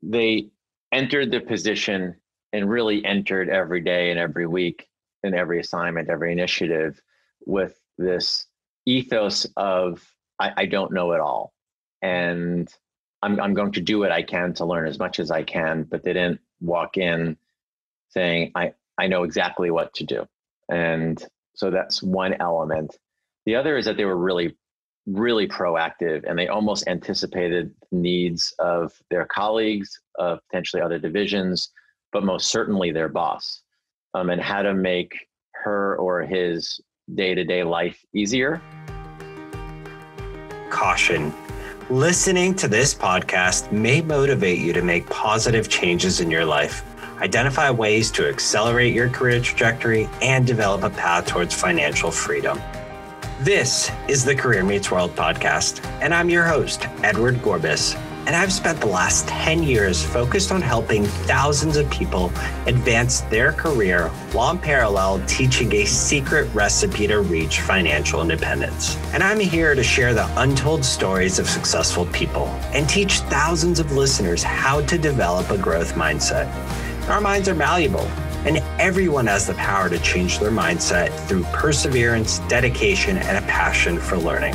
they entered the position and really entered every day and every week and every assignment, every initiative with this ethos of, I don't know it all. And I'm going to do what I can to learn as much as I can, but they didn't walk in saying, I know exactly what to do. And so that's one element. The other is that they were really, really proactive, and they almost anticipated the needs of their colleagues, of potentially other divisions, but most certainly their boss, and how to make her or his day-to-day life easier. Caution. Listening to this podcast may motivate you to make positive changes in your life, identify ways to accelerate your career trajectory, and develop a path towards financial freedom. This is the Career Meets World podcast, and I'm your host, Edward Gorbis. And I've spent the last 10 years focused on helping thousands of people advance their career while in parallel teaching a secret recipe to reach financial independence. And I'm here to share the untold stories of successful people and teach thousands of listeners how to develop a growth mindset. Our minds are malleable, and everyone has the power to change their mindset through perseverance, dedication, and a passion for learning.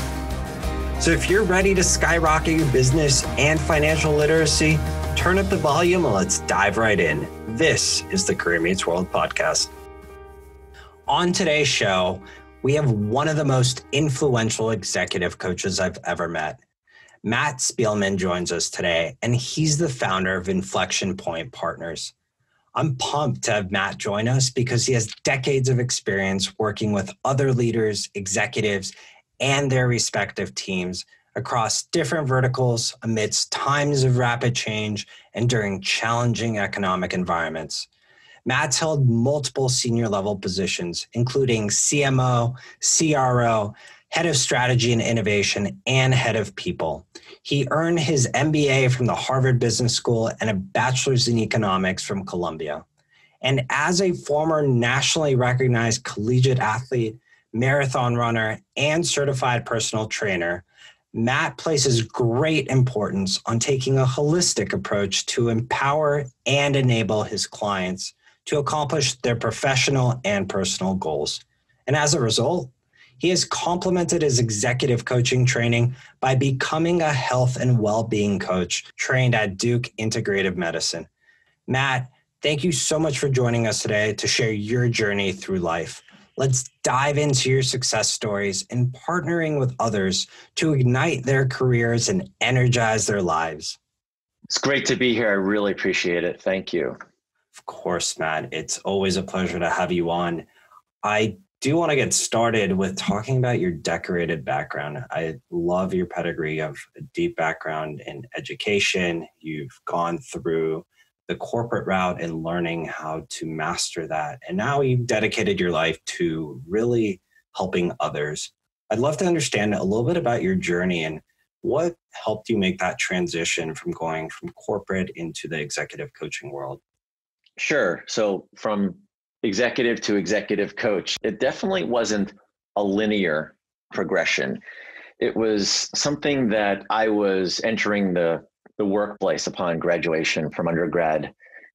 So if you're ready to skyrocket your business and financial literacy, turn up the volume and let's dive right in. This is the Career Meets World podcast. On today's show, we have one of the most influential executive coaches I've ever met. Matt Spielman joins us today, and he's the founder of Inflection Partners. I'm pumped to have Matt join us because he has decades of experience working with other leaders, executives, and their respective teams across different verticals amidst times of rapid change and during challenging economic environments. Matt's held multiple senior level positions, including CMO, CRO, head of strategy and innovation, and head of people. He earned his MBA from the Harvard Business School and a bachelor's in economics from Columbia. And as a former nationally recognized collegiate athlete, marathon runner, and certified personal trainer, Matt places great importance on taking a holistic approach to empower and enable his clients to accomplish their professional and personal goals. And as a result, he has complemented his executive coaching training by becoming a health and well-being coach trained at Duke Integrative Medicine. Matt, thank you so much for joining us today to share your journey through life. Let's dive into your success stories and partnering with others to ignite their careers and energize their lives. It's great to be here. I really appreciate it. Thank you. Of course, Matt. It's always a pleasure to have you on. I do want to get started with talking about your decorated background. I love your pedigree of a deep background in education. You've gone through the corporate route and learning how to master that. And now you've dedicated your life to really helping others. I'd love to understand a little bit about your journey and what helped you make that transition from going from corporate into the executive coaching world. Sure. So from executive to executive coach, it definitely wasn't a linear progression. It was something that I was entering the workplace upon graduation from undergrad.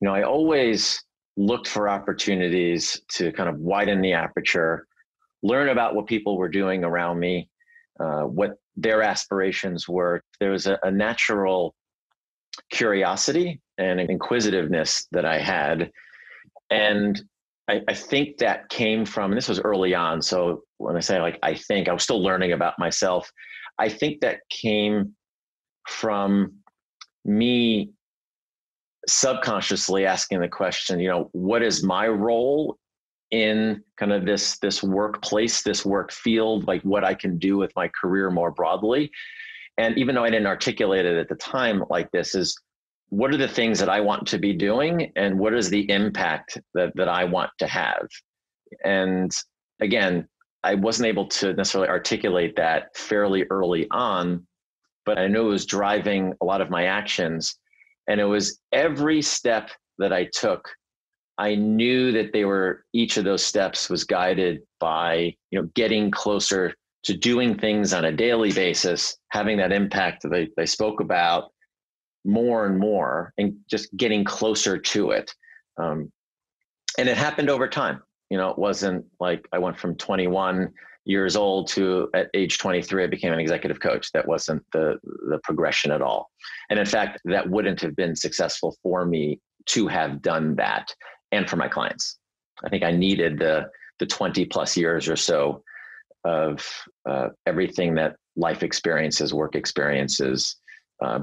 I always looked for opportunities to kind of widen the aperture, learn about what people were doing around me, what their aspirations were. There was a natural curiosity and inquisitiveness that I had. And I think that came from, and this was early on. So when I say I think, I was still learning about myself. I think that came from me subconsciously asking the question, what is my role in kind of this workplace, this work field, like what I can do with my career more broadly. And even though I didn't articulate it at the time like this, is what are the things that I want to be doing and what is the impact that I want to have? And again, I wasn't able to necessarily articulate that fairly early on, but I knew it was driving a lot of my actions. And it was every step that I took, I knew that each of those steps was guided by, getting closer to doing things on a daily basis, having that impact that I spoke about, more and more and just getting closer to it. And it happened over time. It wasn't like I went from 21 years old to at age 23, I became an executive coach. That wasn't the progression at all. And in fact, that wouldn't have been successful for me to have done that and for my clients. I think I needed the 20 plus years or so of everything that life experiences, work experiences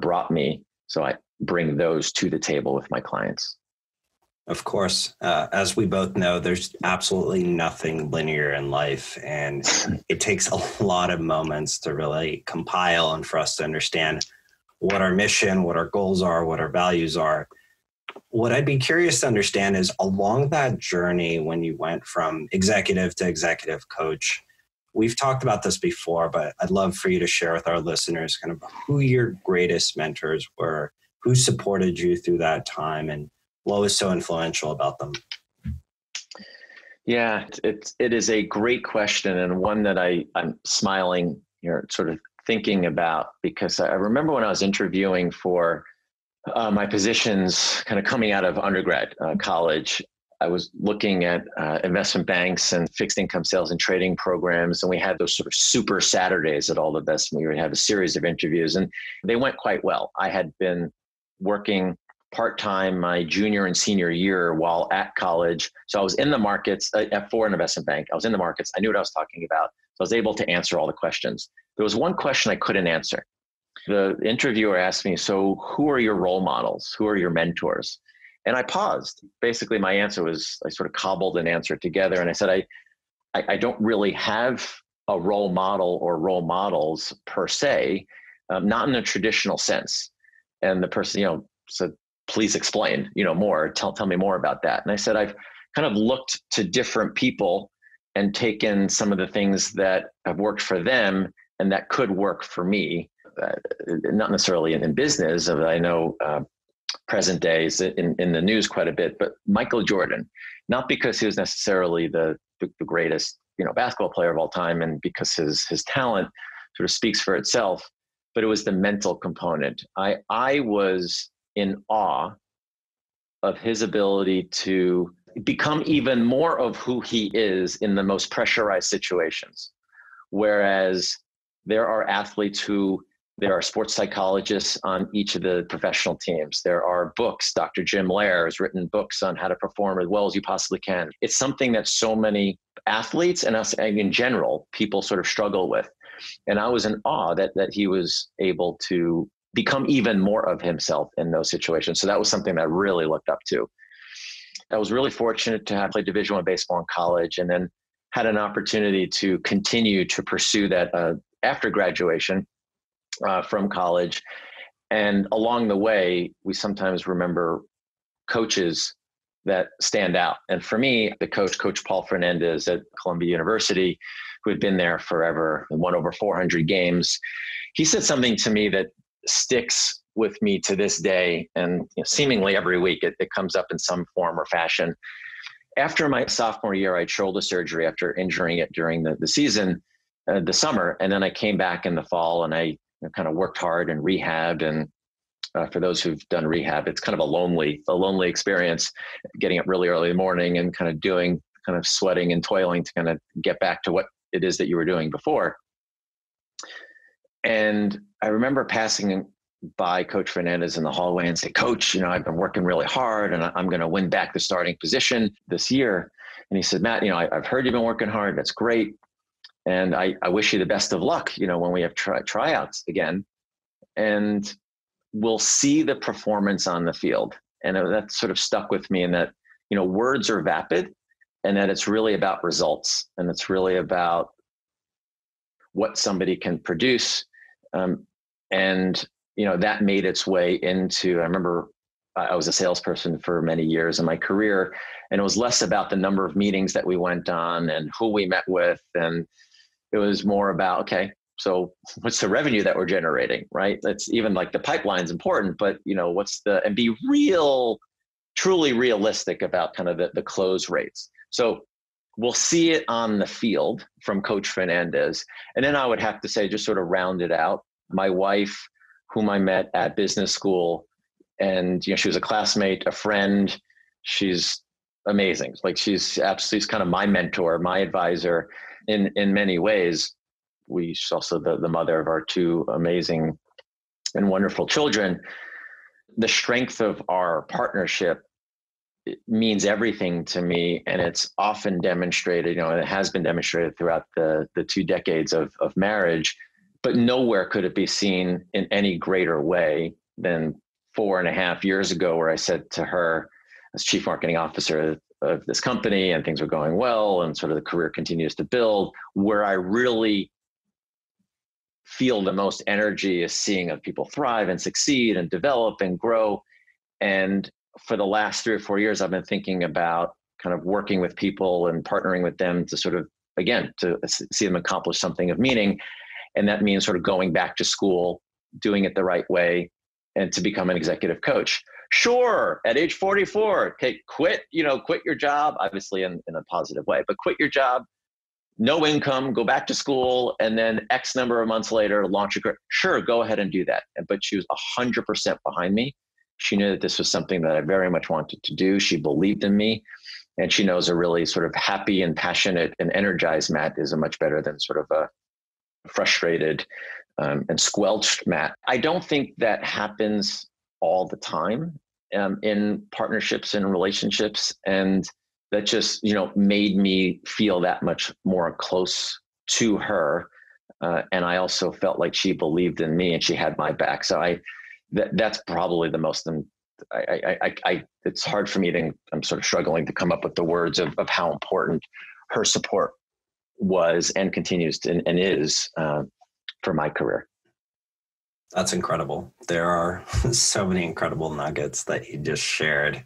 brought me. So I bring those to the table with my clients. Of course, as we both know, there's absolutely nothing linear in life, and it takes a lot of moments to really compile and for us to understand what our mission, what our goals are, what our values are. What I'd be curious to understand is along that journey when you went from executive to executive coach, we've talked about this before, but I'd love for you to share with our listeners kind of who your greatest mentors were, who supported you through that time, and what was so influential about them? Yeah, it is a great question, and one that I'm smiling here, sort of thinking about, because I remember when I was interviewing for my positions kind of coming out of undergrad, college, I was looking at investment banks and fixed income sales and trading programs. And we had those sort of super Saturdays at all the best. We would have a series of interviews and they went quite well. I had been working part-time my junior and senior year while at college. So I was in the markets for an investment bank. I was in the markets. I knew what I was talking about. So I was able to answer all the questions. There was one question I couldn't answer. The interviewer asked me, so who are your role models? Who are your mentors? And I paused. Basically, my answer was, I sort of cobbled an answer together. And I said, I don't really have a role model or role models per se, not in the traditional sense. And the person, said, please explain, more, tell me more about that. And I said, I've kind of looked to different people and taken some of the things that have worked for them and that could work for me, not necessarily in business. I know present days in the news quite a bit, but Michael Jordan, not because he was necessarily the greatest, basketball player of all time and because his talent sort of speaks for itself, but it was the mental component. I was in awe of his ability to become even more of who he is in the most pressurized situations. Whereas there are athletes there are sports psychologists on each of the professional teams. There are books. Dr. Jim Loehr has written books on how to perform as well as you possibly can. It's something that so many athletes and us in general, people sort of struggle with. And I was in awe that he was able to become even more of himself in those situations. So that was something that I really looked up to. I was really fortunate to have played Division I baseball in college and then had an opportunity to continue to pursue that after graduation from college. And along the way, we sometimes remember coaches that stand out. And for me, the Coach Paul Fernandez at Columbia University, who had been there forever and won over 400 games, he said something to me that sticks with me to this day. And seemingly every week it comes up in some form or fashion. After my sophomore year, I had shoulder surgery after injuring it during the season, the summer. And then I came back in the fall and I kind of worked hard and rehabbed. And for those who've done rehab, it's kind of a lonely experience, getting up really early in the morning and kind of sweating and toiling to kind of get back to what it is that you were doing before. And I remember passing by Coach Fernandez in the hallway and say, Coach, I've been working really hard and I'm going to win back the starting position this year. And he said, Matt, I've heard you've been working hard. That's great. And I wish you the best of luck, when we have tryouts again. And we'll see the performance on the field. And that sort of stuck with me in that, words are vapid and that it's really about results. And it's really about what somebody can produce. And that made its way into, I remember I was a salesperson for many years in my career, and it was less about the number of meetings that we went on and who we met with. And it was more about, okay, so what's the revenue that we're generating, right? That's even like the pipeline's important, but and be truly realistic about kind of the close rates. So we'll see it on the field from Coach Fernandez. And then I would have to say, just sort of round it out, my wife, whom I met at business school, And, she was a classmate, a friend. She's amazing. Like she's kind of my mentor, my advisor in many ways. She's also the mother of our two amazing and wonderful children. The strength of our partnership means everything to me. And it's often demonstrated, and it has been demonstrated throughout the 2 decades of marriage, but nowhere could it be seen in any greater way than 4.5 years ago, where I said to her, as chief marketing officer of this company, and things were going well, and sort of the career continues to build, where I really feel the most energy is seeing of people thrive and succeed and develop and grow. And for the last 3 or 4 years, I've been thinking about kind of working with people and partnering with them to sort of, again, to see them accomplish something of meaning. And that means sort of going back to school, doing it the right way, and to become an executive coach. Sure, at age 44, okay, quit your job, obviously in a positive way, but quit your job, no income, go back to school, and then X number of months later, launch a career. Sure, go ahead and do that. But she was 100% behind me. She knew that this was something that I very much wanted to do. She believed in me, and she knows a really sort of happy and passionate and energized Matt is a much better than sort of a frustrated and squelched Matt. I don't think that happens all the time in partnerships and relationships. And that just, made me feel that much more close to her. And I also felt like she believed in me and she had my back. So that's probably the most, it's hard for me I'm sort of struggling to come up with the words of how important her support was and continues to, and is for my career. That's incredible. There are so many incredible nuggets that you just shared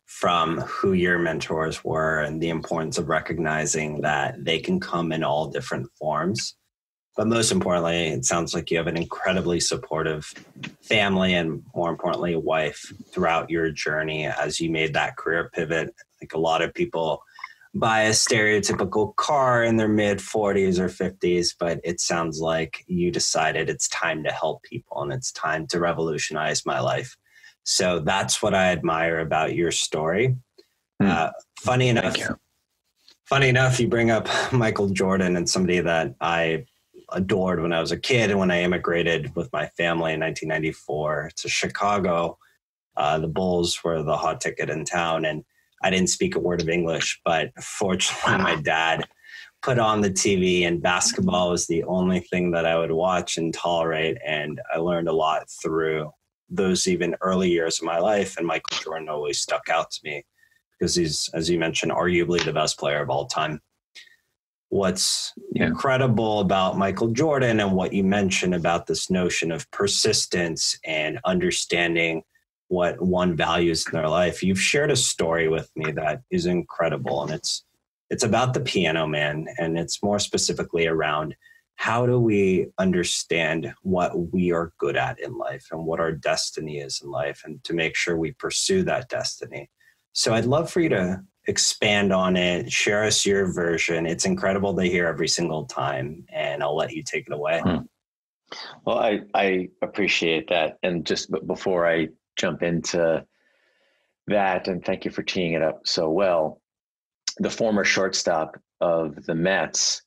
from who your mentors were and the importance of recognizing that they can come in all different forms. But most importantly, it sounds like you have an incredibly supportive family and, more importantly, a wife throughout your journey as you made that career pivot. Like a lot of people buy a stereotypical car in their mid 40s or 50s, but it sounds like you decided it's time to help people and it's time to revolutionize my life. So that's what I admire about your story. Funny enough, you bring up Michael Jordan, and somebody that I adored when I was a kid and when I immigrated with my family in 1994 to Chicago. The Bulls were the hot ticket in town, and I didn't speak a word of English, but fortunately my dad put on the TV, and basketball was the only thing that I would watch and tolerate. And I learned a lot through those even early years of my life. And Michael Jordan always stuck out to me because he's, as you mentioned, arguably the best player of all time. What's incredible about Michael Jordan and what you mentioned about this notion of persistence and understanding what one values in their life. You've shared a story with me that is incredible, and it's about the Piano Man, and it's more specifically around how do we understand what we are good at in life and what our destiny is in life, and to make sure we pursue that destiny. So I'd love for you to expand on it, share us your version. It's incredible to hear every single time, and I'll let you take it away. Well, I appreciate that. And just before I jump into that, and thank you for teeing it up so well, the former shortstop of the Mets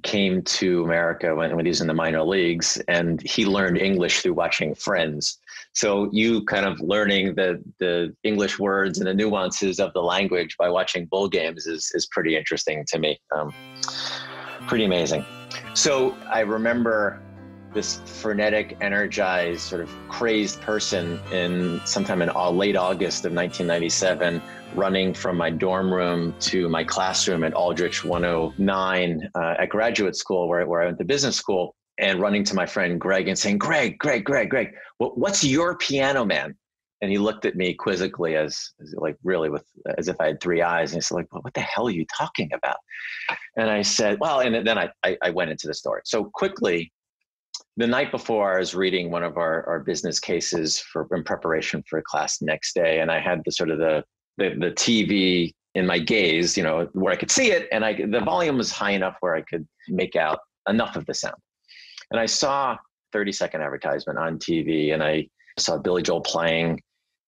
came to America when he was in the minor leagues, and he learned English through watching Friends. So you kind of learning the English words and the nuances of the language by watching Bull games is pretty interesting to me. Pretty amazing. So I remember this frenetic, energized, sort of crazed person sometime in late August of 1997, running from my dorm room to my classroom at Aldrich 109 at graduate school, where I went to business school, and running to my friend Greg and saying, Greg, what's your Piano Man? And he looked at me quizzically as if I had 3 eyes. And he said, well, what the hell are you talking about? And I said, well, and then I went into the story. So quickly, the night before, I was reading one of our business cases in preparation for a class the next day. And I had the TV in my gaze, where I could see it. And the volume was high enough where I could make out enough of the sound. And I saw 30-second advertisement on TV, and I Saw Billy Joel playing.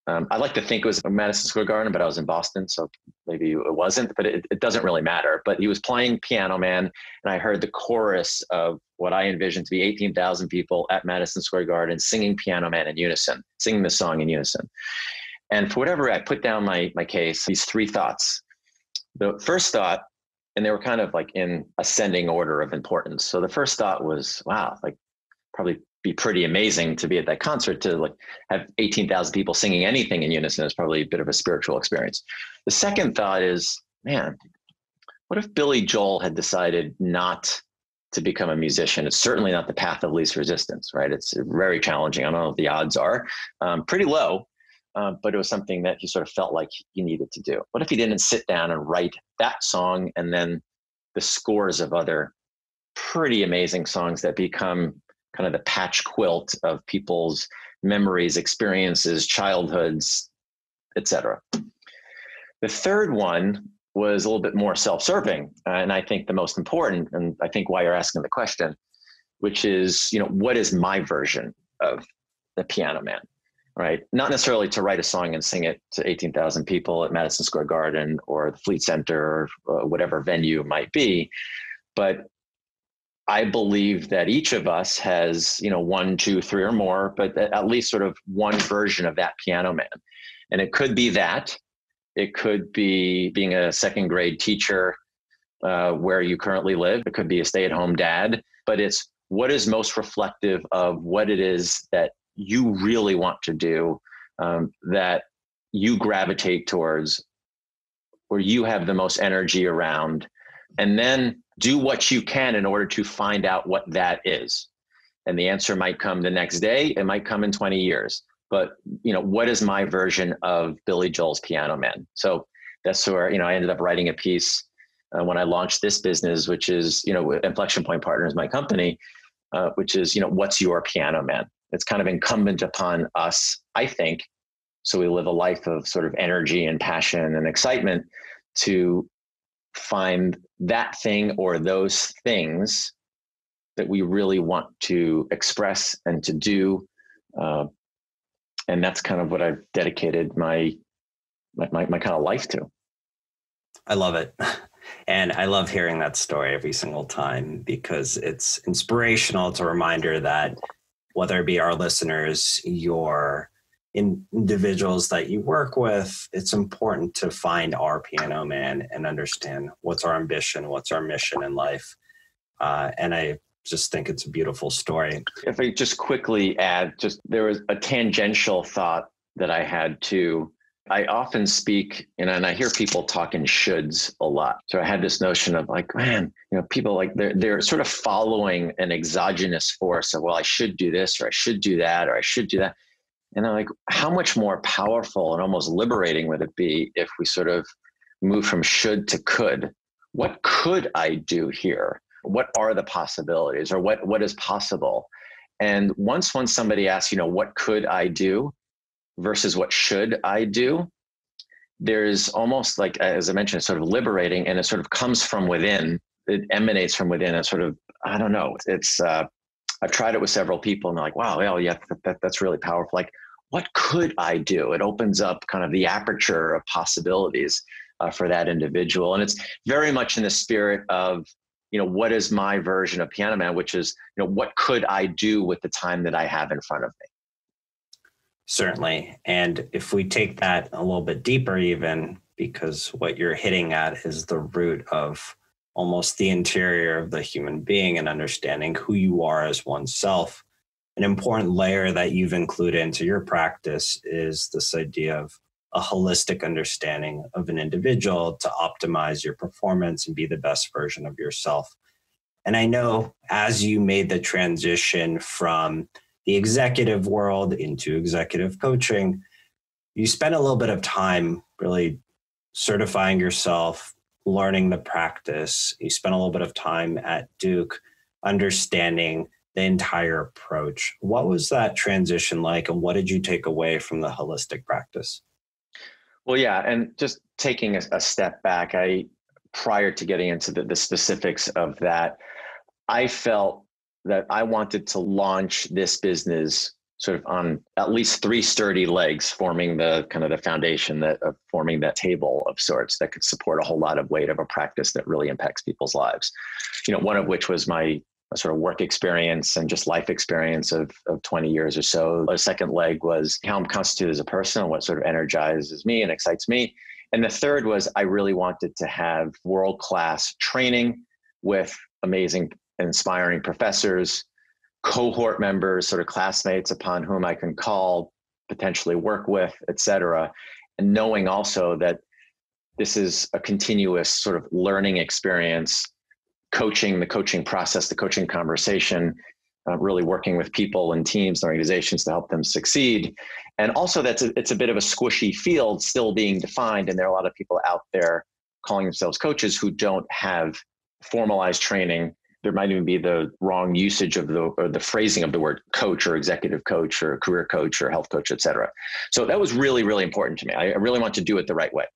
I like to think it was Madison Square Garden, but I was in Boston, so maybe it wasn't, but it doesn't really matter. But he was playing Piano Man, and I heard the chorus of what I envisioned to be 18,000 people at Madison Square Garden singing Piano Man in unison, singing the song in unison. And for whatever, I put down my case, these three thoughts. The first thought, and they were kind of like in ascending order of importance. So the first thought was, wow, like probably be pretty amazing to be at that concert, to like have 18,000 people singing anything in unison is probably a bit of a spiritual experience. The second thought is, man, what if Billy Joel had decided not to become a musician? It's certainly not the path of least resistance, right? It's very challenging. I don't know what the odds are, pretty low, but it was something that he sort of felt like he needed to do. What if he didn't sit down and write that song and then the scores of other pretty amazing songs that become kind of the patch quilt of people's memories, experiences, childhoods, etc. The third one was a little bit more self-serving, and I think the most important, and I think why you're asking the question, which is, what is my version of the Piano Man, right? Not necessarily to write a song and sing it to 18,000 people at Madison Square Garden or the Fleet Center or whatever venue it might be, but I believe that each of us has, one, two, three or more, but at least sort of one version of that Piano Man. And it could be that. It could be being a second grade teacher where you currently live. It could be a stay-at-home dad, but it's what is most reflective of what it is that you really want to do, that you gravitate towards, where you have the most energy around, and then do what you can in order to find out what that is. And the answer might come the next day. It might come in 20 years. But, what is my version of Billy Joel's Piano Man? So that's where, I ended up writing a piece when I launched this business, which is, Inflection Point Partners, my company, which is, what's your Piano Man? It's kind of incumbent upon us, I think, so we live a life of sort of energy and passion and excitement, to find that thing or those things that we really want to express and to do. And that's kind of what I've dedicated my kind of life to. I love it. And I love hearing that story every single time, because it's inspirational. It's a reminder that whether it be our listeners, your individuals that you work with, it's important to find our Piano Man and understand what's our ambition, what's our mission in life. And I just think it's a beautiful story. If I just quickly add, there was a tangential thought that I had too. I often speak, and I hear people talking shoulds a lot. So I had this notion of like, man, people like they're sort of following an exogenous force of, well, I should do this, or I should do that, or I should do that. And I'm like, how much more powerful and almost liberating would it be if we sort of move from should to could? What could I do here? What are the possibilities, or what is possible? And once somebody asks, what could I do versus what should I do, there's almost like, as I mentioned, sort of liberating, and it sort of comes from within. It emanates from within. And sort of, I don't know, it's, I've tried it with several people and they're like, wow, well, yeah, that's really powerful. Like, what could I do? It opens up kind of the aperture of possibilities for that individual. And it's very much in the spirit of, what is my version of Piano Man, which is, what could I do with the time that I have in front of me? Certainly. And if we take that a little bit deeper, even, because what you're hitting at is the root of almost the interior of the human being and understanding who you are as oneself. An important layer that you've included into your practice is this idea of a holistic understanding of an individual to optimize your performance and be the best version of yourself. And I know as you made the transition from the executive world into executive coaching, you spent a little bit of time really certifying yourself, learning the practice. You spent a little bit of time at Duke understanding the entire approach. What was that transition like, and what did you take away from the holistic practice? Well, yeah, and just taking a step back, prior to getting into the specifics of that, I felt that I wanted to launch this business sort of on at least three sturdy legs, forming the kind of the foundation that of forming that table of sorts that could support a whole lot of weight of a practice that really impacts people's lives. One of which was my sort of work experience and just life experience of 20 years or so. The second leg was how I'm constituted as a person and what sort of energizes me and excites me. And the third was I really wanted to have world-class training with amazing, inspiring professors, cohort members, sort of classmates upon whom I can call, potentially work with, et cetera. And knowing also that this is a continuous sort of learning experience, coaching, the coaching process, the coaching conversation, really working with people and teams and organizations to help them succeed. And also it's a bit of a squishy field still being defined. And there are a lot of people out there calling themselves coaches who don't have formalized training. There might even be the wrong usage of the phrasing of the word coach or executive coach or career coach or health coach, et cetera. So that was really, really important to me. I really want to do it the right way.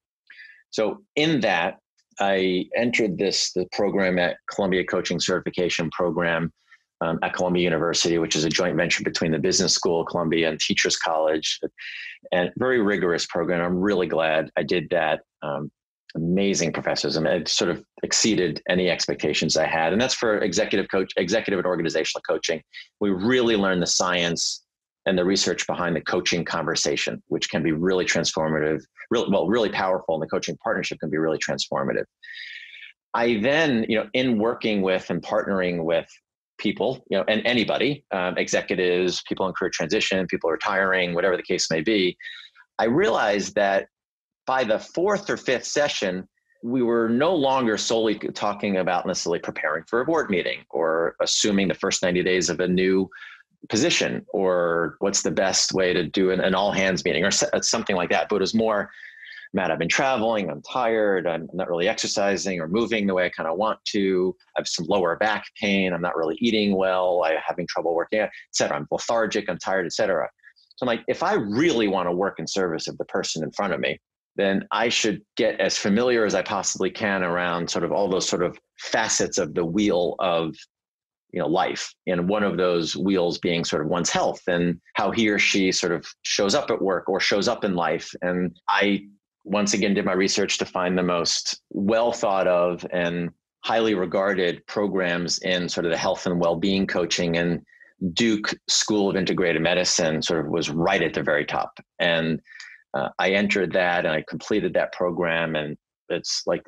So in that, I entered the program at Columbia Coaching Certification Program at Columbia University, which is a joint venture between the Business School, Columbia, and Teachers College, and very rigorous program. I'm really glad I did that. Amazing professors. I mean, it sort of exceeded any expectations I had. And that's for executive and organizational coaching. We really learn the science and the research behind the coaching conversation, which can be really transformative, really powerful. And the coaching partnership can be really transformative. I then, in working with and partnering with people, and anybody, executives, people in career transition, people retiring, whatever the case may be, I realized that by the fourth or fifth session, we were no longer solely talking about necessarily preparing for a board meeting or assuming the first 90 days of a new position or what's the best way to do an all hands meeting or something like that. But it was more, Matt, I've been traveling, I'm tired, I'm not really exercising or moving the way I kind of want to. I have some lower back pain, I'm not really eating well, I'm having trouble working out, et cetera. I'm lethargic, I'm tired, et cetera. So I'm like, if I really want to work in service of the person in front of me, then I should get as familiar as I possibly can around sort of all those sort of facets of the wheel of life. And one of those wheels being sort of one's health and how he or she sort of shows up at work or shows up in life. And I once again did my research to find the most well thought of and highly regarded programs in sort of the health and well-being coaching, and Duke School of Integrated Medicine sort of was right at the very top. And I entered that and I completed that program, and it's like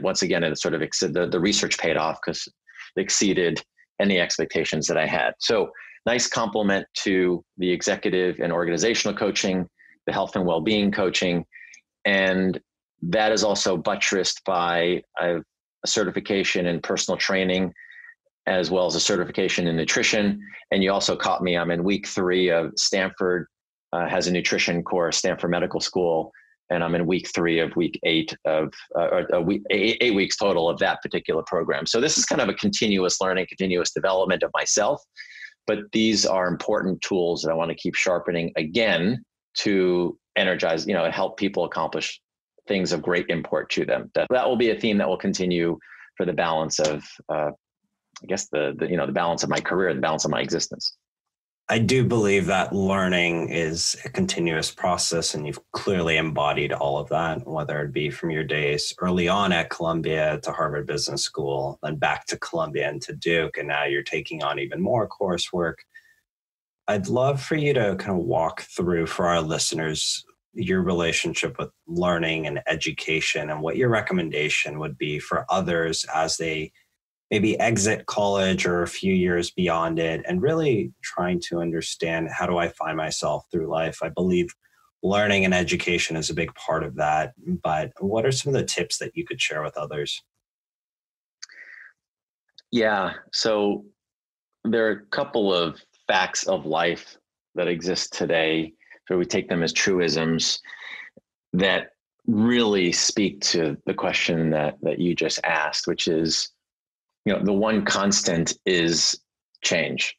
once again, it sort of the research paid off because it exceeded any expectations that I had. So nice complement to the executive and organizational coaching, the health and well-being coaching. And that is also buttressed by a certification in personal training, as well as a certification in nutrition. And you also caught me, I'm in week 3 of Stanford has a nutrition course, Stanford Medical School. And I'm in week 3 of week 8 of 8 weeks total of that particular program. So this is kind of a continuous learning, continuous development of myself. But these are important tools that I want to keep sharpening again to energize, help people accomplish things of great import to them. That will be a theme that will continue for the balance of, the balance of my career, the balance of my existence. I do believe that learning is a continuous process, and you've clearly embodied all of that, whether it be from your days early on at Columbia to Harvard Business School, then back to Columbia and to Duke, and now you're taking on even more coursework. I'd love for you to kind of walk through for our listeners your relationship with learning and education and what your recommendation would be for others as they maybe exit college or a few years beyond it, and really trying to understand, how do I find myself through life? I believe learning and education is a big part of that, but what are some of the tips that you could share with others? Yeah, so there are a couple of facts of life that exist today, so we take them as truisms, that really speak to the question that you just asked, which is, the one constant is change.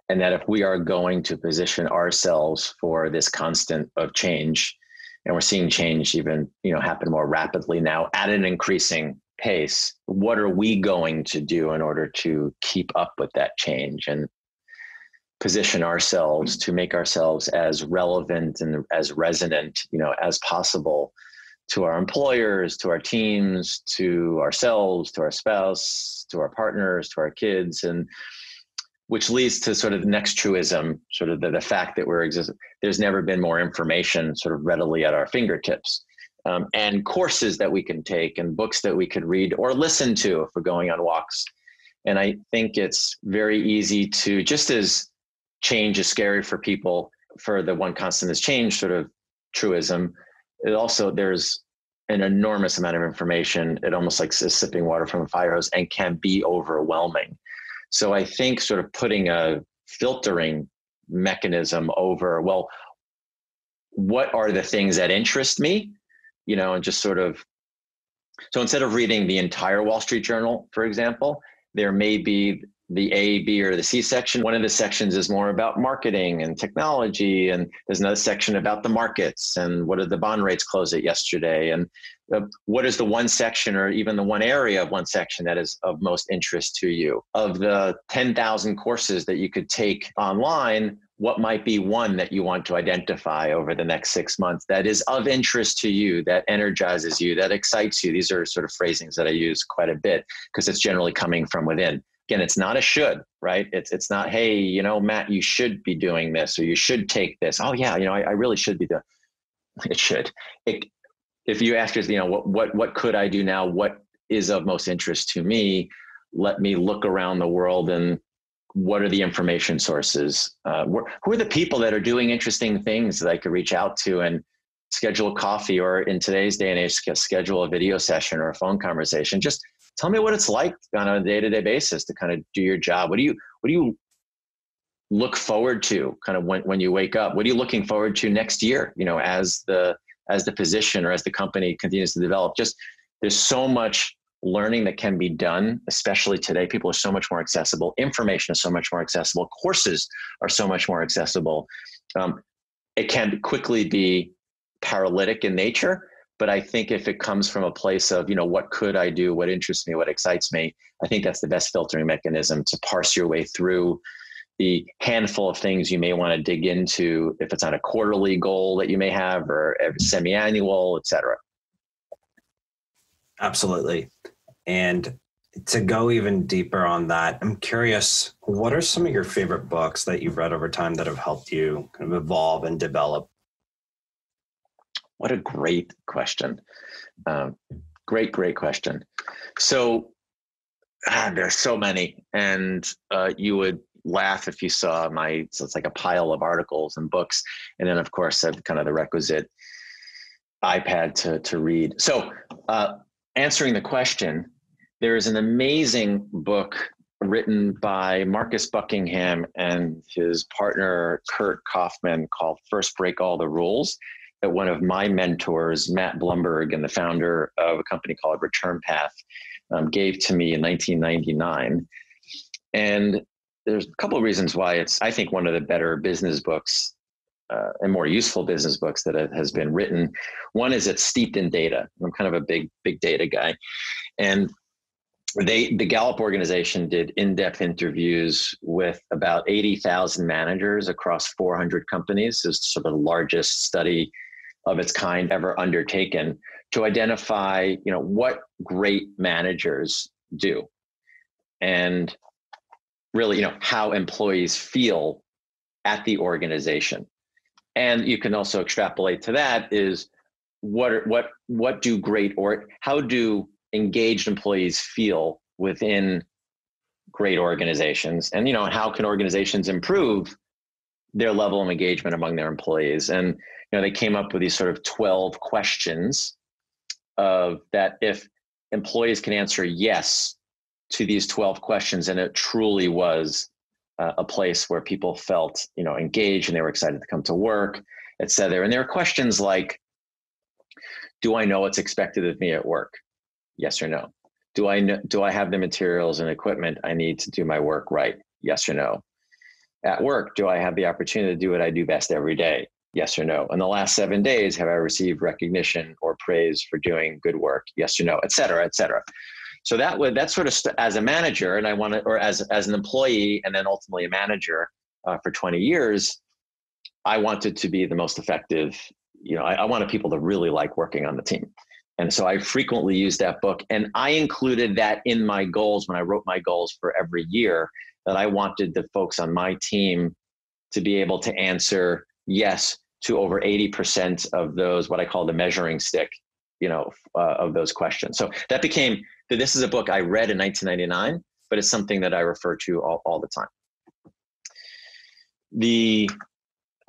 And that if we are going to position ourselves for this constant of change, and we're seeing change even, happen more rapidly now at an increasing pace, what are we going to do in order to keep up with that change? And position ourselves to make ourselves as relevant and as resonant, as possible to our employers, to our teams, to ourselves, to our spouse, to our partners, to our kids, and which leads to sort of the next truism, sort of the fact that there's never been more information sort of readily at our fingertips, and courses that we can take and books that we could read or listen to if we're going on walks. And I think it's very easy to, just as change is scary for people, for the one constant is change sort of truism, there's an enormous amount of information. It almost like sipping water from a fire hose and can be overwhelming. So I think sort of putting a filtering mechanism over, well, what are the things that interest me, and just sort of, so instead of reading the entire Wall Street Journal, for example, there may be the A, B, or the C section. One of the sections is more about marketing and technology. And there's another section about the markets and what did the bond rates close at yesterday? And what is the one section or even the one area of one section that is of most interest to you? Of the 10,000 courses that you could take online, what might be one that you want to identify over the next 6 months that is of interest to you, that energizes you, that excites you? These are sort of phrasings that I use quite a bit because it's generally coming from within. Again, it's not a should, right? It's not, hey, Matt, you should be doing this or you should take this. Oh yeah, I really should be doing it. Should. If you ask us, what could I do now? What is of most interest to me? Let me look around the world and what are the information sources? Who are the people that are doing interesting things that I could reach out to and schedule a coffee, or in today's day and age, schedule a video session or a phone conversation? Just tell me what it's like on a day-to-day basis to kind of do your job. What do you look forward to kind of when you wake up? What are you looking forward to next year, as the position or as the company continues to develop? Just there's so much learning that can be done, especially today. People are so much more accessible. Information is so much more accessible. Courses are so much more accessible. It can quickly be paralytic in nature, but I think if it comes from a place of, what could I do? What interests me? What excites me? I think that's the best filtering mechanism to parse your way through the handful of things you may want to dig into, if it's on a quarterly goal that you may have or semi-annual, et cetera. Absolutely. And to go even deeper on that, I'm curious, what are some of your favorite books that you've read over time that have helped you kind of evolve and develop? What a great question. Great question. So there's so many, and you would laugh if you saw so it's like a pile of articles and books. And then of course, I have kind of the requisite iPad to read. So answering the question, there is an amazing book written by Marcus Buckingham and his partner, Kurt Kaufman, called First Break All the Rules, that one of my mentors, Matt Blumberg, and the founder of a company called Return Path, gave to me in 1999. And there's a couple of reasons why it's, I think, one of the better business books and more useful business books that has been written. One is it's steeped in data. I'm kind of a big data guy. And the Gallup organization did in-depth interviews with about 80,000 managers across 400 companies. It's sort of the largest study of its kind ever undertaken to identify, what great managers do and really, how employees feel at the organization. And you can also extrapolate to that is what do great, or how do engaged employees feel within great organizations? And, how can organizations improve their level of engagement among their employees? And, they came up with these sort of 12 questions of that if employees can answer yes to these 12 questions, and it truly was a place where people felt, engaged and they were excited to come to work, et cetera. And there are questions like, do I know what's expected of me at work? Yes or no. Do I have the materials and equipment I need to do my work right? Yes or no. At work, do I have the opportunity to do what I do best every day? Yes or no. In the last 7 days, have I received recognition or praise for doing good work? Yes or no, et cetera, et cetera. So that's sort of as a manager, and I want to, or as an employee, and then ultimately a manager, for 20 years, I wanted to be the most effective. I wanted people to really like working on the team. And so I frequently used that book, and I included that in my goals when I wrote my goals for every year, that I wanted the folks on my team to be able to answer yes to over 80% of those, what I call the measuring stick, of those questions. So this is a book I read in 1999, but it's something that I refer to all the time.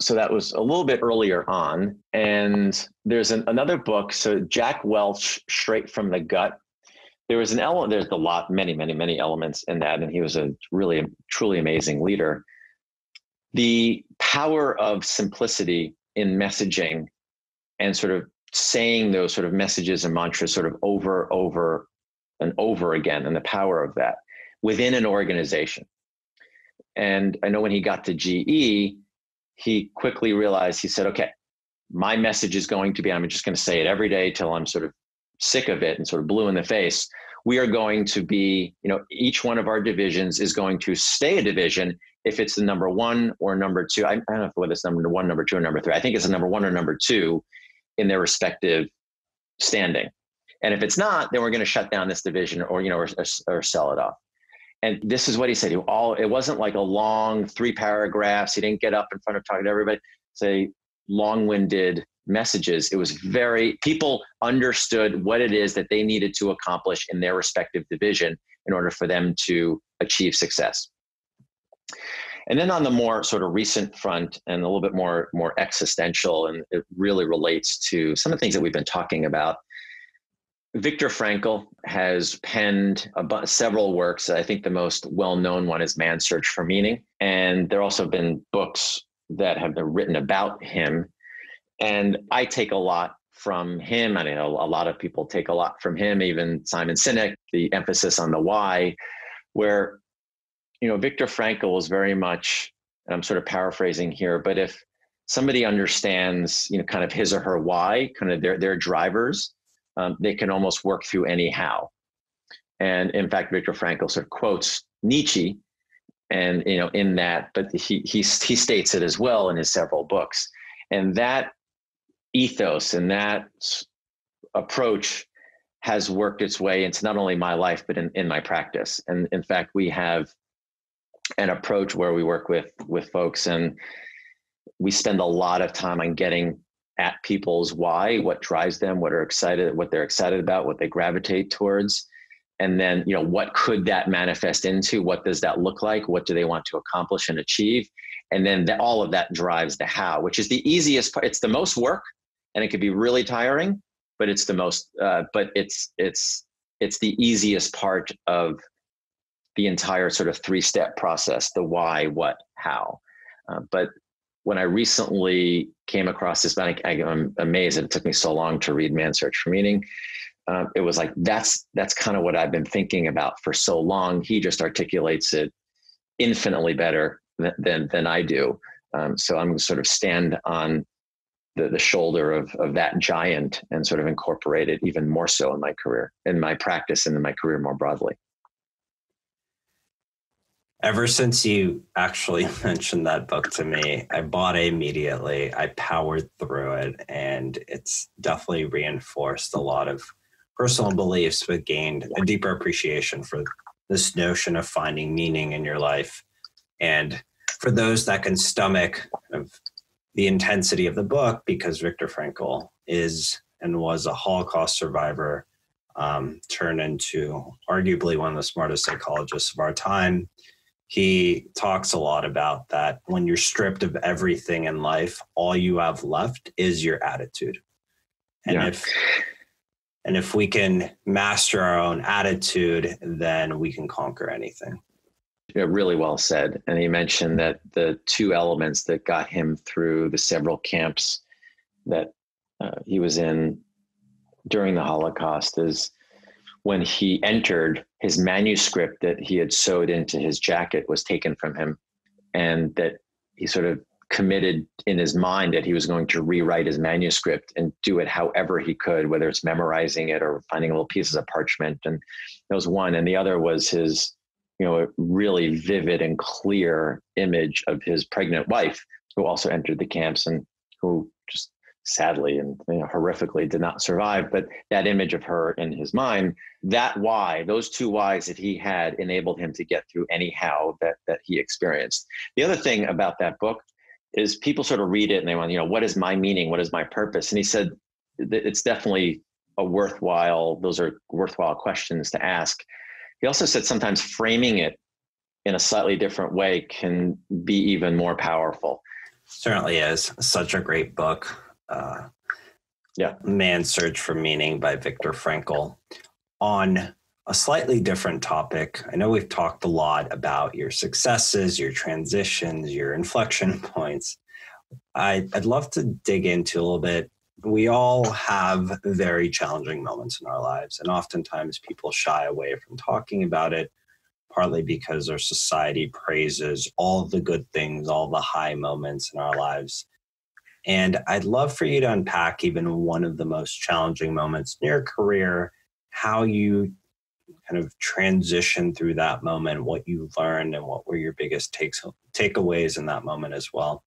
So that was a little bit earlier on. And there's another book. So Jack Welch, Straight from the Gut. There was an element, there's many elements in that. And he was a really, truly amazing leader. The power of simplicity in messaging and sort of saying those sort of messages and mantras sort of over and over again, and the power of that within an organization. And I know when he got to GE, he quickly realized, he said, okay, my message is going to be, I'm just going to say it every day till I'm sort of sick of it and sort of blue in the face. We are going to be, each one of our divisions is going to stay a division if it's the number one or number two. I don't know whether it's number one, number two, or number three. I think it's the number one or number two in their respective standing. And if it's not, then we're going to shut down this division or sell it off. And this is what he said. It wasn't like a long 3 paragraphs. He didn't get up in front of talking to everybody, say long-winded messages. It was people understood what it is that they needed to accomplish in their respective division in order for them to achieve success. And then on the more sort of recent front and a little bit more existential, and it really relates to some of the things that we've been talking about, Viktor Frankl has penned several works. I think the most well-known one is Man's Search for Meaning. And there also have been books that have been written about him. And I take a lot from him. I know a lot of people take a lot from him, even Simon Sinek, the emphasis on the why, where, Viktor Frankl was very much, and I'm sort of paraphrasing here, but if somebody understands, kind of his or her why, kind of their drivers, they can almost work through any how. And in fact, Viktor Frankl sort of quotes Nietzsche, and in that, but he states it as well in his several books. And that ethos and that approach has worked its way into not only my life, but in my practice. And in fact, we have an approach where we work with folks, and we spend a lot of time on getting at people's why, what drives them, what they're excited about, what they gravitate towards. And then, what could that manifest into? What does that look like? What do they want to accomplish and achieve? And then all of that drives the how, which is the easiest part. It's the most work, and it could be really tiring, but it's the most, it's the easiest part of the entire sort of 3-step process, the why, what, how. But when I recently came across this, I'm amazed that it took me so long to read Man's Search for Meaning. It was like, that's kind of what I've been thinking about for so long. He just articulates it infinitely better than I do. So I'm sort of stand on the shoulder of that giant and sort of incorporate it even more so in my career, in my practice, and in my career more broadly. Ever since you actually mentioned that book to me, I bought it immediately. I powered through it, and it's definitely reinforced a lot of personal beliefs, but gained a deeper appreciation for this notion of finding meaning in your life. And for those that can stomach the intensity of the book, because Viktor Frankl is and was a Holocaust survivor, turned into arguably one of the smartest psychologists of our time. He talks a lot about that when you're stripped of everything in life, all you have left is your attitude. And if we can master our own attitude, then we can conquer anything. Yeah, really well said. And he mentioned that the 2 elements that got him through the several camps that he was in during the Holocaust is when he entered, his manuscript that he had sewed into his jacket was taken from him, and that he sort of committed in his mind that he was going to rewrite his manuscript and do it however he could, whether it's memorizing it or finding little pieces of parchment. And that was one. And the other was his a really vivid and clear image of his pregnant wife, who also entered the camps and who just sadly and horrifically did not survive. But that image of her in his mind, that why, those two whys that he had enabled him to get through anyhow that he experienced. The other thing about that book is people sort of read it and they want, what is my meaning? What is my purpose? And he said, it's definitely those are worthwhile questions to ask. He also said sometimes framing it in a slightly different way can be even more powerful. Certainly is. Such a great book. Man's Search for Meaning by Viktor Frankl. On a slightly different topic, I know we've talked a lot about your successes, your transitions, your inflection points. I'd love to dig into a little bit. We all have very challenging moments in our lives, and oftentimes people shy away from talking about it, partly because our society praises all the good things, all the high moments in our lives. And I'd love for you to unpack even one of the most challenging moments in your career, how you kind of transition through that moment, what you learned, and what were your biggest takeaways in that moment as well.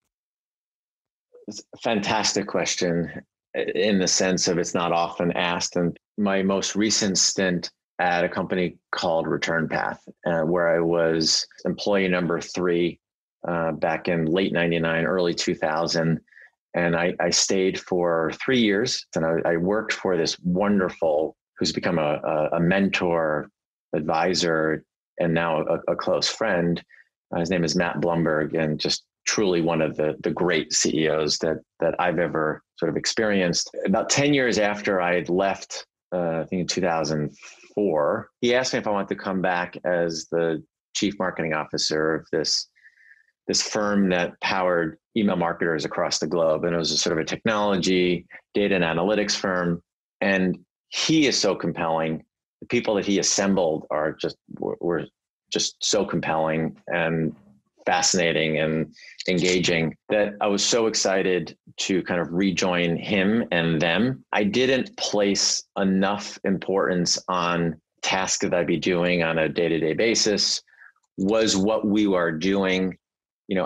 It's a fantastic question in the sense of it's not often asked. And my most recent stint at a company called Return Path, where I was employee number 3 back in late 99, early 2000. And I stayed for 3 years, and I worked for this wonderful, who's become a mentor, advisor, and now a close friend. His name is Matt Blumberg, and just truly one of the great CEOs that I've ever sort of experienced. About 10 years after I had left, I think in 2004, he asked me if I wanted to come back as the chief marketing officer of this firm that powered email marketers across the globe. And it was a sort of a technology, data and analytics firm. And he is so compelling. The people that he assembled were just so compelling and fascinating and engaging that I was so excited to kind of rejoin him and them. I didn't place enough importance on tasks that I'd be doing on a day-to-day basis. Was what we were doing,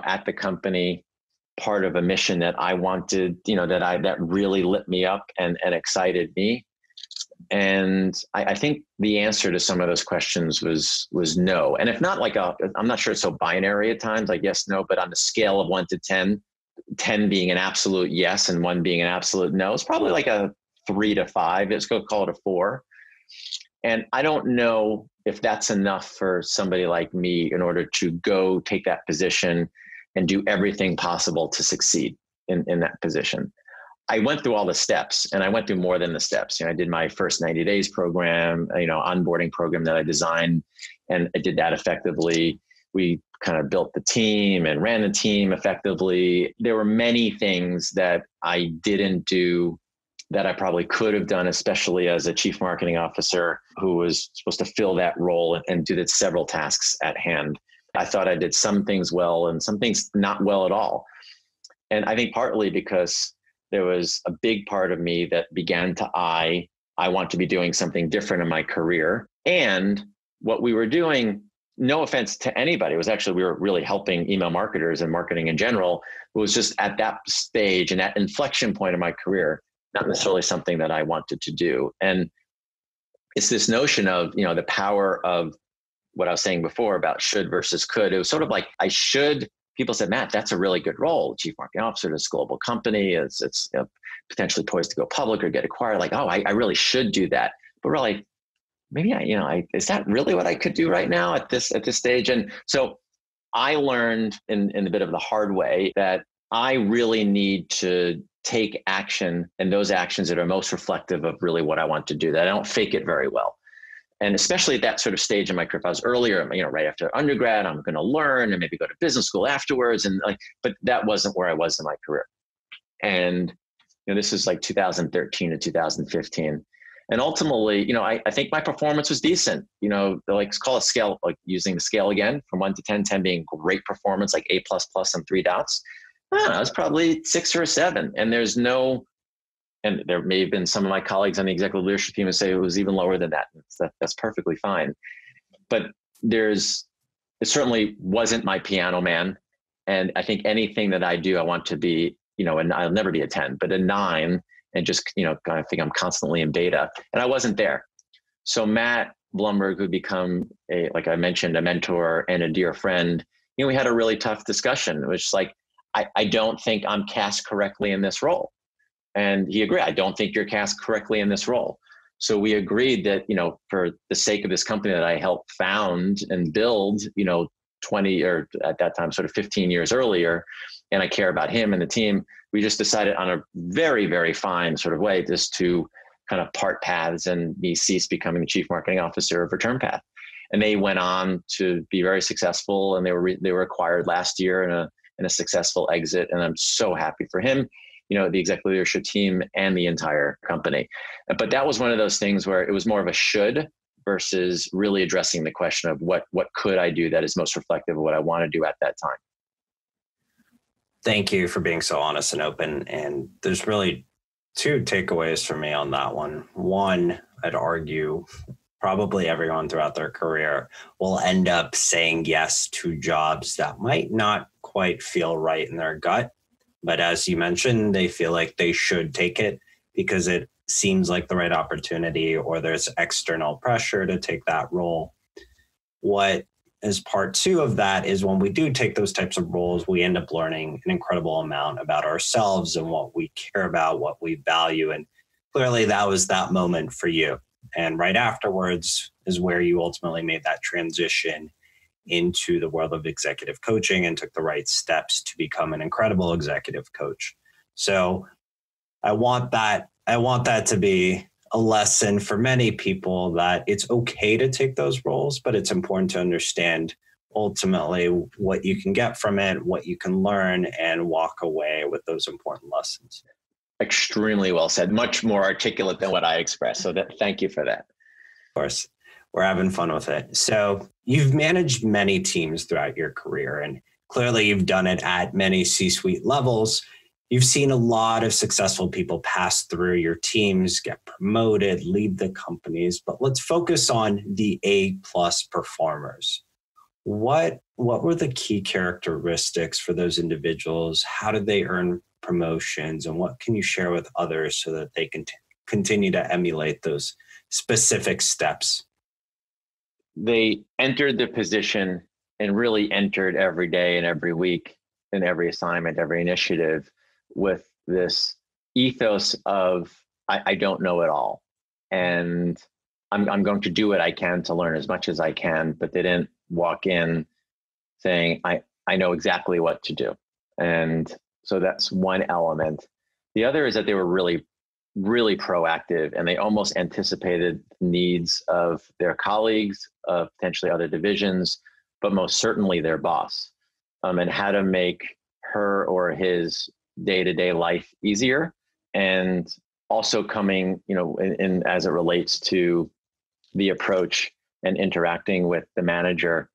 at the company, part of a mission that I wanted, that really lit me up and excited me. And I think the answer to some of those questions was no. And if not I'm not sure it's so binary at times, like yes, no, but on the scale of 1 to 10, 10 being an absolute yes and 1 being an absolute no, it's probably like a 3 to 5. Let's go call it a 4. And I don't know if that's enough for somebody like me in order to go take that position and do everything possible to succeed in that position. I went through all the steps, and I went through more than the steps. I did my first 90 days program, onboarding program that I designed, and I did that effectively. We kind of built the team and ran the team effectively. There were many things that I didn't do that I probably could have done, especially as a chief marketing officer who was supposed to fill that role and do the several tasks at hand. I thought I did some things well and some things not well at all. And I think partly because there was a big part of me that began to I want to be doing something different in my career. And what we were doing, no offense to anybody, was actually, we were really helping email marketers and marketing in general. It was just at that stage and that inflection point in my career, not necessarily something that I wanted to do. And it's this notion of, the power of what I was saying before about should versus could. It was sort of like I should. People said, Matt, that's a really good role. Chief marketing officer to this global company. It's potentially poised to go public or get acquired. Like, oh, I really should do that. But we're like, maybe is that really what I could do right now at this stage? And so I learned in a bit of the hard way that I really need to take action, and those actions that are most reflective of really what I want to do, that I don't fake it very well. And especially at that sort of stage in my career, if I was earlier, right after undergrad, I'm going to learn and maybe go to business school afterwards. But that wasn't where I was in my career. And, this is like 2013 to 2015. And ultimately, I think my performance was decent, let's call it scale, like using the scale again from 1 to 10, 10 being great performance, like A++ and 3 dots. I don't know, it's probably 6 or a 7. And and there may have been some of my colleagues on the executive leadership team who say it was even lower than that. That's perfectly fine. But there's certainly wasn't my piano man. And I think anything that I do, I want to be, and I'll never be a 10, but a 9, and just, I think I'm constantly in beta. And I wasn't there. So Matt Blumberg, who become like I mentioned, a mentor and a dear friend, we had a really tough discussion, which is like, I don't think I'm cast correctly in this role. And he agreed, I don't think you're cast correctly in this role. So we agreed that, for the sake of this company that I helped found and build, 20 or at that time, sort of 15 years earlier, and I care about him and the team, we just decided on a very, very fine sort of way just to kind of part paths and me cease becoming the chief marketing officer of ReturnPath. And they went on to be very successful, and they were acquired last year in a successful exit. And I'm so happy for him, the executive leadership team and the entire company. But that was one of those things where it was more of a should versus really addressing the question of what could I do that is most reflective of what I want to do at that time. Thank you for being so honest and open. And there's really 2 takeaways for me on that one. One, I'd argue probably everyone throughout their career will end up saying yes to jobs that might not quite feel right in their gut. But as you mentioned, they feel like they should take it because it seems like the right opportunity, or there's external pressure to take that role. What is part 2 of that is when we do take those types of roles, we end up learning an incredible amount about ourselves and what we care about, what we value. And clearly that was that moment for you. And right afterwards is where you ultimately made that transition into the world of executive coaching and took the right steps to become an incredible executive coach. So I want that to be a lesson for many people, that it's okay to take those roles, but it's important to understand ultimately what you can get from it, what you can learn, and walk away with those important lessons. Extremely well said. Much more articulate than what I expressed. So thank you for that. Of course, we're having fun with it. So you've managed many teams throughout your career, and clearly you've done it at many C-suite levels. You've seen a lot of successful people pass through your teams, get promoted, lead the companies, but let's focus on the A+ performers. What were the key characteristics for those individuals? How did they earn promotions, and what can you share with others so that they can continue to emulate those specific steps? They entered the position and really entered every day and every week and every assignment, every initiative with this ethos of, I don't know it all. And I'm going to do what I can to learn as much as I can, but they didn't walk in saying, I know exactly what to do. And so that's one element. The other is that they were really, really proactive, and they almost anticipated the needs of their colleagues, of potentially other divisions, but most certainly their boss, and how to make her or his day-to-day life easier. And also coming, in as it relates to the approach and interacting with the manager,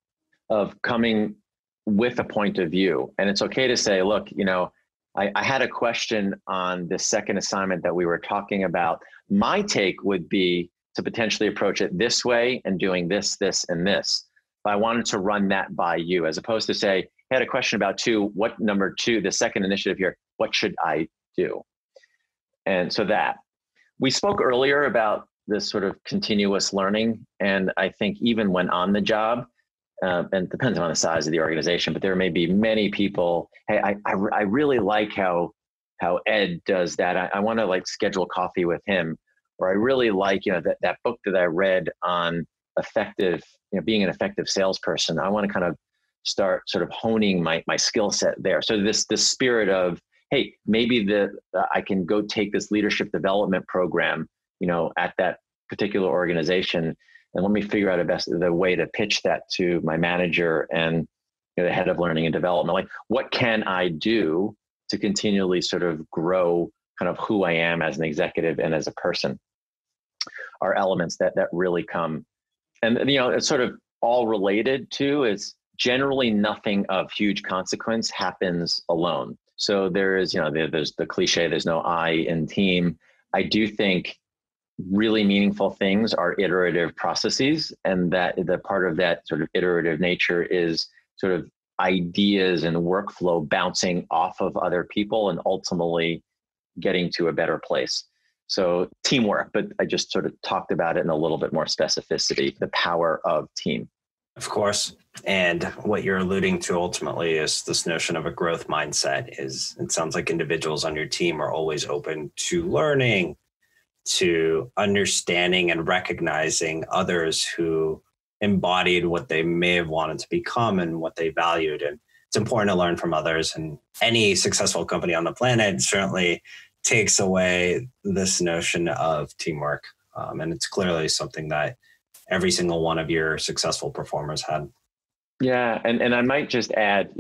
of coming with a point of view. And it's okay to say, look, I had a question on the second assignment that we were talking about. My take would be to potentially approach it this way and doing this, this, and this. But I wanted to run that by you, as opposed to say, I had a question about what number 2, the second initiative here, what should I do? And so that. We spoke earlier about this sort of continuous learning. And I think even when on the job, and it depends on the size of the organization, but there may be many people, hey, I really like how Ed does that. I want to schedule coffee with him. Or I really like, that book that I read on effective, being an effective salesperson. I want to kind of start sort of honing my skill set there. So this spirit of, hey, maybe I can go take this leadership development program, at that particular organization, and let me figure out the way to pitch that to my manager and the head of learning and development. What can I do to continually sort of grow kind of who I am as an executive and as a person, are elements that really come. And, it's sort of all related to is generally nothing of huge consequence happens alone. So there is, there's the cliche, there's no I in team. I do think really meaningful things are iterative processes, and that the part of that sort of iterative nature is sort of ideas and workflow bouncing off of other people and ultimately getting to a better place. So teamwork, but I just sort of talked about it in a little bit more specificity, the power of team. Of course. And what you're alluding to ultimately is this notion of a growth mindset. Is it sounds like individuals on your team are always open to learning, to understanding and recognizing others who embodied what they may have wanted to become and what they valued. And it's important to learn from others. And any successful company on the planet certainly takes away this notion of teamwork. And it's clearly something that every single one of your successful performers had. Yeah. And I might just add,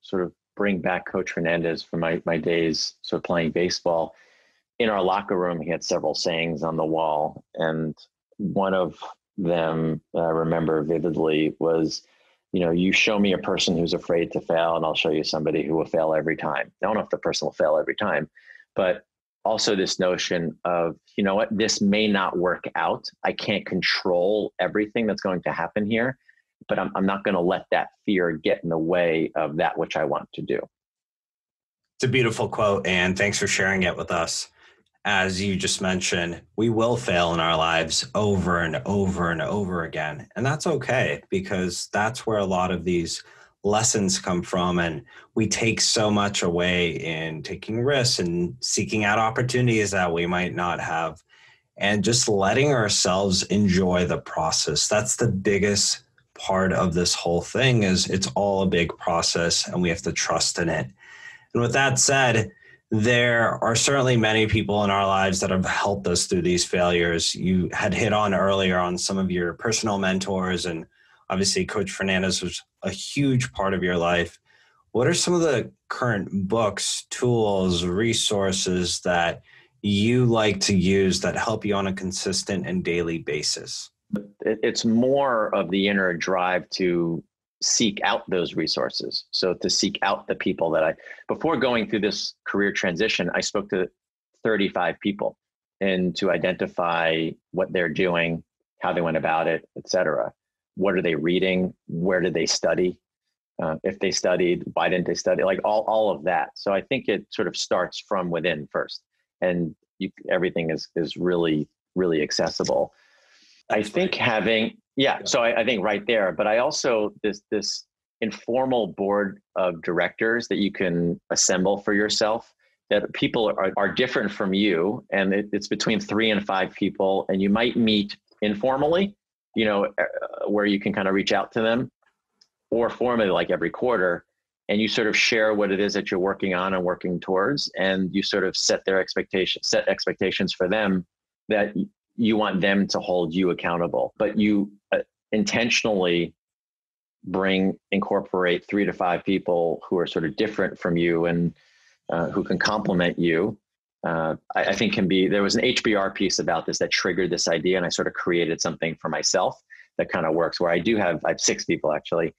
sort of bring back Coach Fernandez from my days sort of playing baseball. In our locker room, he had several sayings on the wall. And one of them I remember vividly was, you show me a person who's afraid to fail, and I'll show you somebody who will fail every time. I don't know if the person will fail every time, but also this notion of, this may not work out. I can't control everything that's going to happen here, but I'm not going to let that fear get in the way of that which I want to do. It's a beautiful quote, and thanks for sharing it with us. As you just mentioned, we will fail in our lives over and over and over again. And that's okay, because that's where a lot of these lessons come from. And we take so much away in taking risks and seeking out opportunities that we might not have, and just letting ourselves enjoy the process. That's the biggest part of this whole thing, is it's all a big process and we have to trust in it. And with that said, there are certainly many people in our lives that have helped us through these failures. You had hit on earlier on some of your personal mentors, and obviously Coach Fernandez was a huge part of your life. What are some of the current books, tools, resources that you like to use that help you on a consistent and daily basis? It's more of the inner drive to seek out those resources. So to seek out the people that before going through this career transition, I spoke to 35 people, and to identify what they're doing, how they went about it, et cetera. What are they reading? Where did they study? If they studied, why didn't they study? Like all of that. So I think it sort of starts from within first, and everything is really, really accessible. I think so I think right there, but I also, this informal board of directors that you can assemble for yourself, that people are different from you, and it's between 3 and 5 people, and you might meet informally, where you can kind of reach out to them, or formally, like every quarter, and you sort of share what it is that you're working on and working towards, and you sort of set expectations for them that you want them to hold you accountable, but you intentionally incorporate 3 to 5 people who are sort of different from you and who can complement you. I think there was an HBR piece about this that triggered this idea, and I sort of created something for myself that kind of works, where I have 6 people actually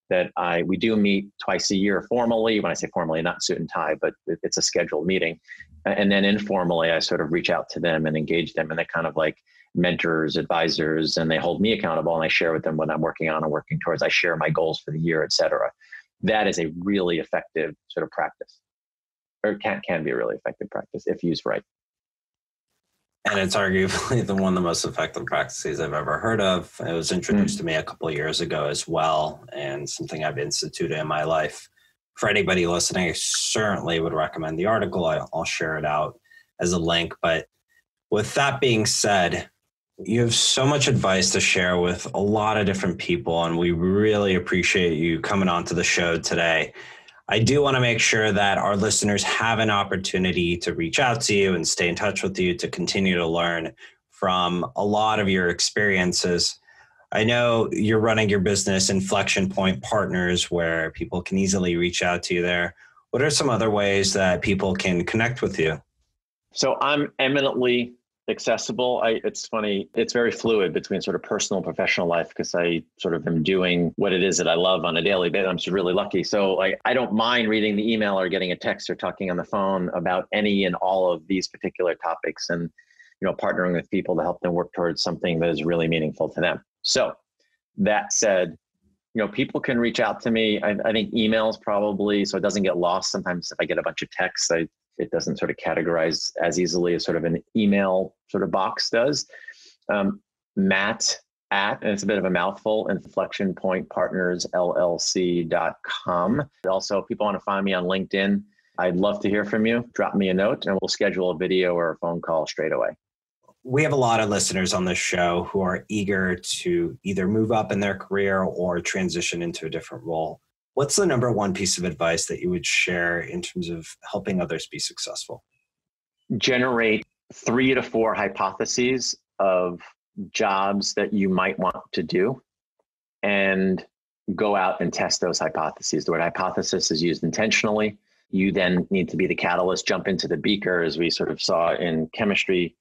that we do meet twice a year formally. When I say formally, not suit and tie, but it's a scheduled meeting. And then informally, I sort of reach out to them and engage them, and they're kind of like mentors, advisors, and they hold me accountable, and I share with them what I'm working on and working towards. I share my goals for the year, et cetera. That is a really effective sort of practice, or can be a really effective practice if used right. And it's arguably one of the most effective practices I've ever heard of. It was introduced to me a couple of years ago as well, and something I've instituted in my life. For anybody listening, I certainly would recommend the article. I'll share it out as a link. But with that being said, you have so much advice to share with a lot of different people, and we really appreciate you coming on to the show today. I do want to make sure that our listeners have an opportunity to reach out to you and stay in touch with you to continue to learn from a lot of your experiences. I know you're running your business, Inflection Point Partners, where people can easily reach out to you there. What are some other ways that people can connect with you? So I'm eminently accessible. It's funny, it's very fluid between sort of personal and professional life, because I sort of am doing what it is that I love on a daily basis. I'm just really lucky. So I don't mind reading the email or getting a text or talking on the phone about any and all of these particular topics. And partnering with people to help them work towards something that is really meaningful to them. So that said, people can reach out to me. I think emails probably, so it doesn't get lost. Sometimes if I get a bunch of texts, it doesn't sort of categorize as easily as sort of an email sort of box does. Matt and it's a bit of a mouthful, inflectionpointpartnersllc.com. Also, if people want to find me on LinkedIn, I'd love to hear from you. Drop me a note and we'll schedule a video or a phone call straight away. We have a lot of listeners on this show who are eager to either move up in their career or transition into a different role. What's the number one piece of advice that you would share in terms of helping others be successful? Generate 3 to 4 hypotheses of jobs that you might want to do and go out and test those hypotheses. The word hypothesis is used intentionally. You then need to be the catalyst, jump into the beaker, as we sort of saw in chemistry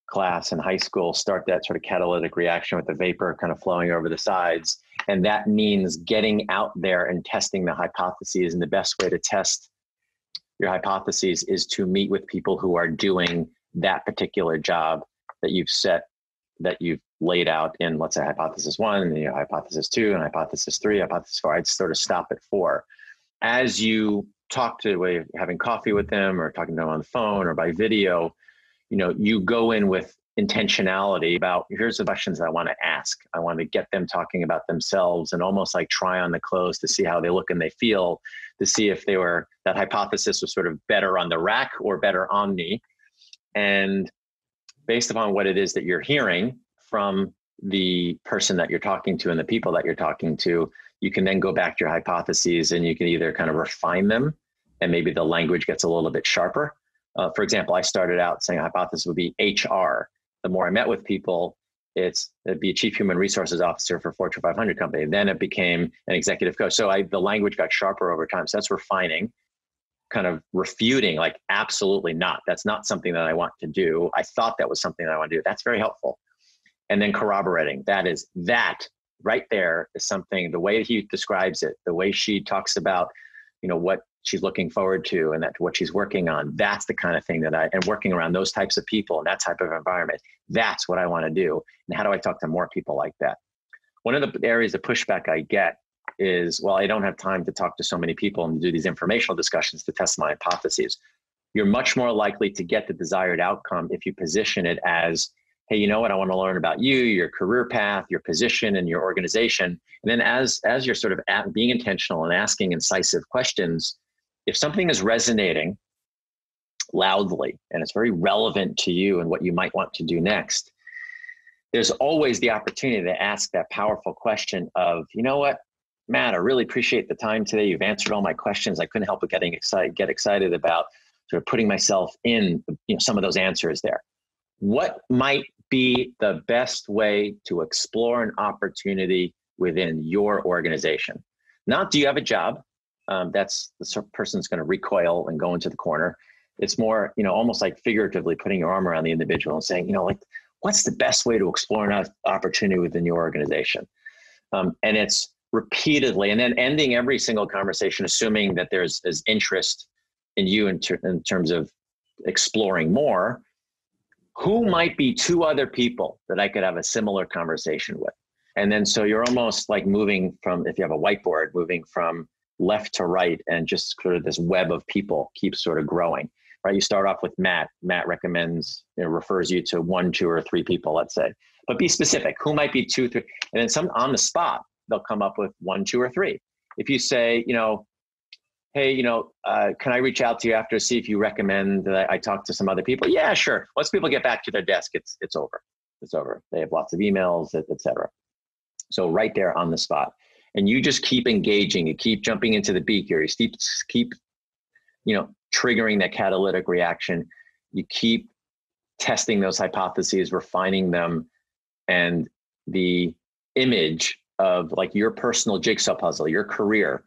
class in high school, start that sort of catalytic reaction with the vapor kind of flowing over the sides. And that means getting out there and testing the hypotheses. And the best way to test your hypotheses is to meet with people who are doing that particular job that you've laid out in, let's say, hypothesis 1, and hypothesis 2, and hypothesis 3, hypothesis 4. I'd sort of stop at 4. As you talk to, having coffee with them or talking to them on the phone or by video, you go in with intentionality about, here's the questions I want to ask. I want to get them talking about themselves and almost like try on the clothes to see how they look and they feel, to see if that hypothesis was sort of better on the rack or better on me. And based upon what it is that you're hearing from the person that you're talking to and the people that you're talking to, you can then go back to your hypotheses and you can either kind of refine them and maybe the language gets a little bit sharper. For example, I started out saying a hypothesis would be HR. The more I met with people, it'd be a chief human resources officer for a Fortune 500 company. Then it became an executive coach. So the language got sharper over time. So that's refining, kind of refuting, like, absolutely not. That's not something that I want to do. I thought that was something that I want to do. That's very helpful. And then corroborating. That right there is something, the way he describes it, the way she talks about, what she's looking forward to and what she's working on. That's the kind of thing and working around those types of people and that type of environment. That's what I want to do. And how do I talk to more people like that? One of the areas of pushback I get is, well, I don't have time to talk to so many people and do these informational discussions to test my hypotheses. You're much more likely to get the desired outcome if you position it as, hey, you know what? I want to learn about you, your career path, your position, and your organization. And then as you're sort of being intentional and asking incisive questions, if something is resonating loudly and it's very relevant to you and what you might want to do next, there's always the opportunity to ask that powerful question of, you know what, Matt, I really appreciate the time today. You've answered all my questions. I couldn't help but get excited about sort of putting myself in some of those answers there. What might be the best way to explore an opportunity within your organization? Not, do you have a job? That's the person's going to recoil and go into the corner. It's more, almost like figuratively putting your arm around the individual and saying, what's the best way to explore an opportunity within your organization? And it's repeatedly, and then ending every single conversation, assuming that there's interest in you in terms of exploring more. Who might be 2 other people that I could have a similar conversation with? And then so you're almost like moving from, if you have a whiteboard, moving from left to right, and just sort of this web of people keeps sort of growing, right? You start off with Matt. Matt recommends, refers you to 1, 2, or 3 people, let's say. But be specific. Who might be 2, 3? And then some on the spot, they'll come up with 1, 2, or 3. If you say, hey, can I reach out to you after to see if you recommend that I talk to some other people? Yeah, sure. Once people get back to their desk, it's over. It's over. They have lots of emails, et cetera. So right there on the spot. And you just keep engaging. You keep jumping into the beaker. You keep triggering that catalytic reaction. You keep testing those hypotheses, refining them, and the image of like your personal jigsaw puzzle, your career.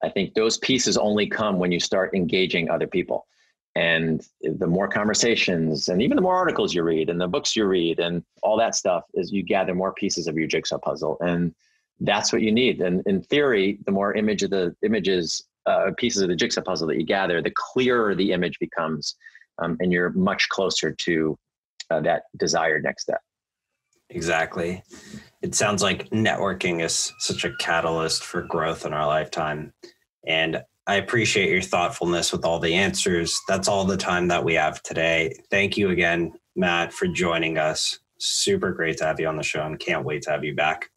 I think those pieces only come when you start engaging other people. And the more conversations and even the more articles you read and the books you read and all that stuff is you gather more pieces of your jigsaw puzzle. And that's what you need. And in theory, the more pieces of the jigsaw puzzle that you gather, the clearer the image becomes. And you're much closer to that desired next step. Exactly. It sounds like networking is such a catalyst for growth in our lifetime. And I appreciate your thoughtfulness with all the answers. That's all the time that we have today. Thank you again, Matt, for joining us. Super great to have you on the show and can't wait to have you back.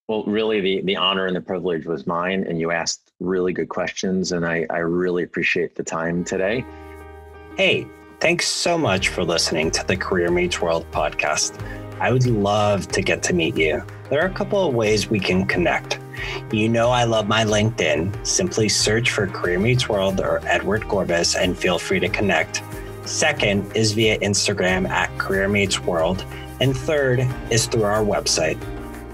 Well, really, the honor and the privilege was mine, and you asked really good questions, and I really appreciate the time today. Hey, thanks so much for listening to the Career Meets World podcast. I would love to get to meet you. There are a couple of ways we can connect. You know I love my LinkedIn. Simply search for Career Meets World or Edward Gorbis and feel free to connect. Second is via Instagram at Career Meets World. And third is through our website.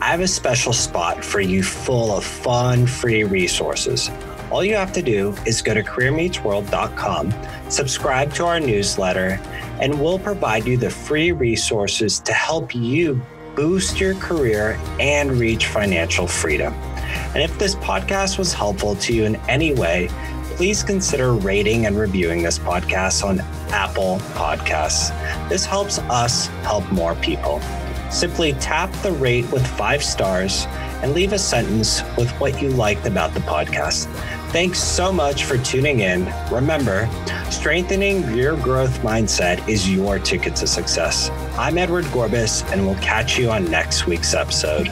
I have a special spot for you full of fun, free resources. All you have to do is go to careermeetsworld.com, subscribe to our newsletter, and we'll provide you the free resources to help you boost your career and reach financial freedom. And if this podcast was helpful to you in any way, please consider rating and reviewing this podcast on Apple Podcasts. This helps us help more people. Simply tap the rate with 5 stars and leave a sentence with what you liked about the podcast. Thanks so much for tuning in. Remember, strengthening your growth mindset is your ticket to success. I'm Edward Gorbis, and we'll catch you on next week's episode.